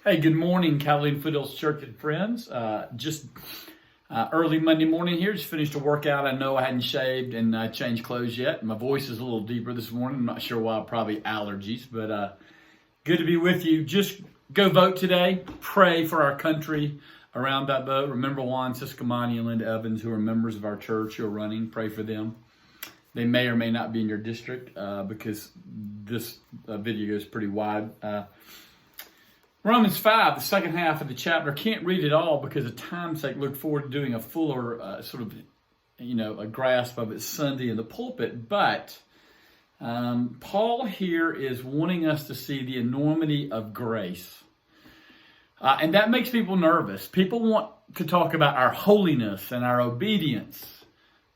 Hey, good morning, Catalina Foothills Church and friends. Early Monday morning here. Just finished a workout. I know I hadn't shaved and changed clothes yet. My voice is a little deeper this morning. I'm not sure why. Probably allergies, but good to be with you. Just go vote today. Pray for our country around that vote. Remember Juan Ciscomani and Linda Evans, who are members of our church who are running. Pray for them. They may or may not be in your district because this video goes pretty wide. Romans 5, the second half of the chapter, can't read it all because of time's sake. Look forward to doing a fuller a grasp of it Sunday in the pulpit. But Paul here is wanting us to see the enormity of grace. And that makes people nervous. People want to talk about our holiness and our obedience.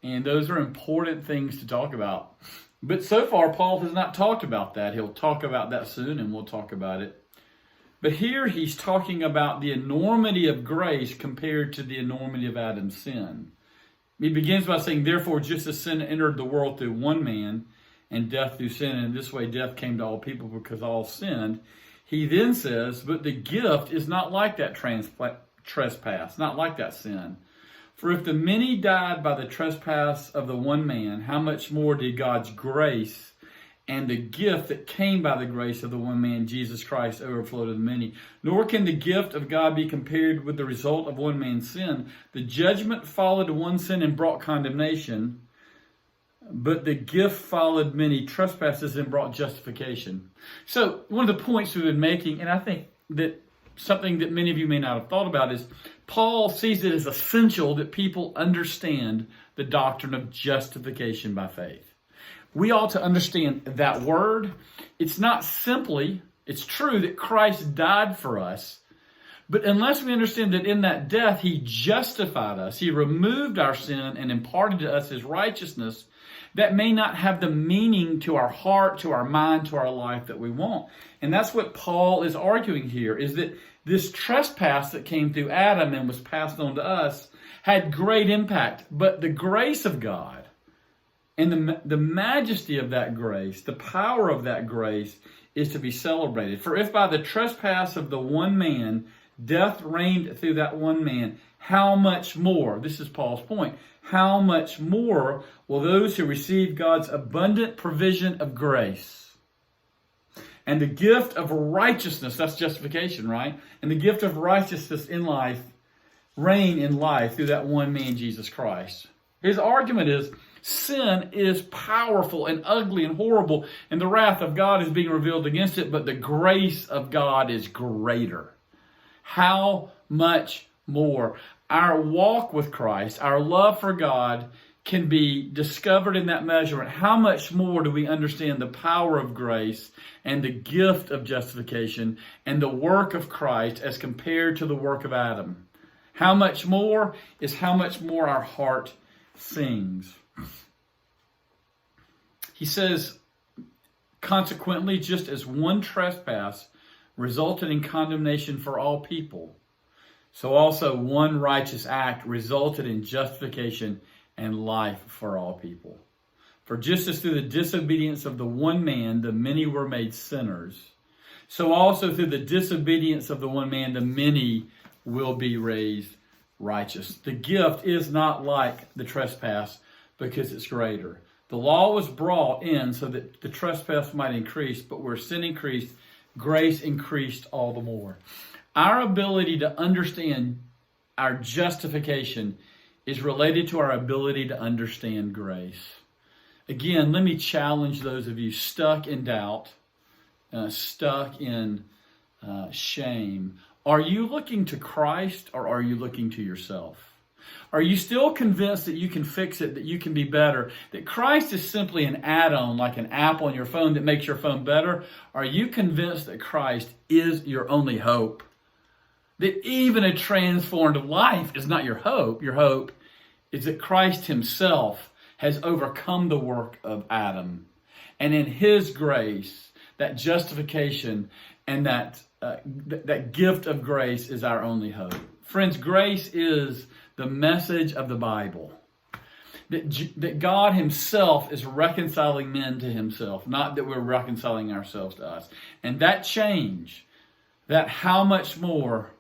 And those are important things to talk about. But so far, Paul has not talked about that. He'll talk about that soon, and we'll talk about it. But here he's talking about the enormity of grace compared to the enormity of Adam's sin. He begins by saying, therefore, just as sin entered the world through one man, and death through sin, and in this way death came to all people because all sinned. He then says, but the gift is not like that trespass, not like that sin. For if the many died by the trespass of the one man, how much more did God's grace and the gift that came by the grace of the one man, Jesus Christ, overflow to the many? Nor can the gift of God be compared with the result of one man's sin. The judgment followed one sin and brought condemnation, but the gift followed many trespasses and brought justification. So one of the points we've been making, and I think that something that many of you may not have thought about, is Paul sees it as essential that people understand the doctrine of justification by faith. We ought to understand that word. It's not simply, it's true that Christ died for us, but unless we understand that in that death, he justified us, he removed our sin and imparted to us his righteousness, that may not have the meaning to our heart, to our mind, to our life that we want. And that's what Paul is arguing here, is that this trespass that came through Adam and was passed on to us had great impact, but the grace of God and the majesty of that grace, the power of that grace, is to be celebrated. For if by the trespass of the one man, death reigned through that one man, how much more, this is Paul's point, how much more will those who receive God's abundant provision of grace and the gift of righteousness, that's justification, right? And the gift of righteousness in life, reign in life through that one man, Jesus Christ. His argument is, sin is powerful and ugly and horrible, and the wrath of God is being revealed against it, but the grace of God is greater. How much more? Our walk with Christ, our love for God, can be discovered in that measurement. How much more do we understand the power of grace and the gift of justification and the work of Christ as compared to the work of Adam? How much more is how much more our heart sings. He says, consequently, just as one trespass resulted in condemnation for all people, so also one righteous act resulted in justification and life for all people. For just as through the disobedience of the one man, the many were made sinners, so also through the disobedience of the one man, the many will be raised righteous. The gift is not like the trespass because it's greater. The law was brought in so that the trespass might increase, but where sin increased, grace increased all the more. Our ability to understand our justification is related to our ability to understand grace. Again, let me challenge those of you stuck in doubt, stuck in shame. Are you looking to Christ or are you looking to yourself? Are you still convinced that you can fix it, that you can be better, that Christ is simply an add-on, like an app on your phone that makes your phone better? Are you convinced that Christ is your only hope? That even a transformed life is not your hope. Your hope is that Christ himself has overcome the work of Adam. And in his grace, that justification and that gift of grace is our only hope. Friends, grace is the message of the Bible. That God himself is reconciling men to himself, not that we're reconciling ourselves to us. And that change, that how much more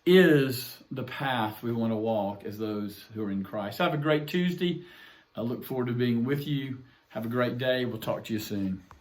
is the path we want to walk as those who are in Christ. Have a great Tuesday. I look forward to being with you. Have a great day. We'll talk to you soon.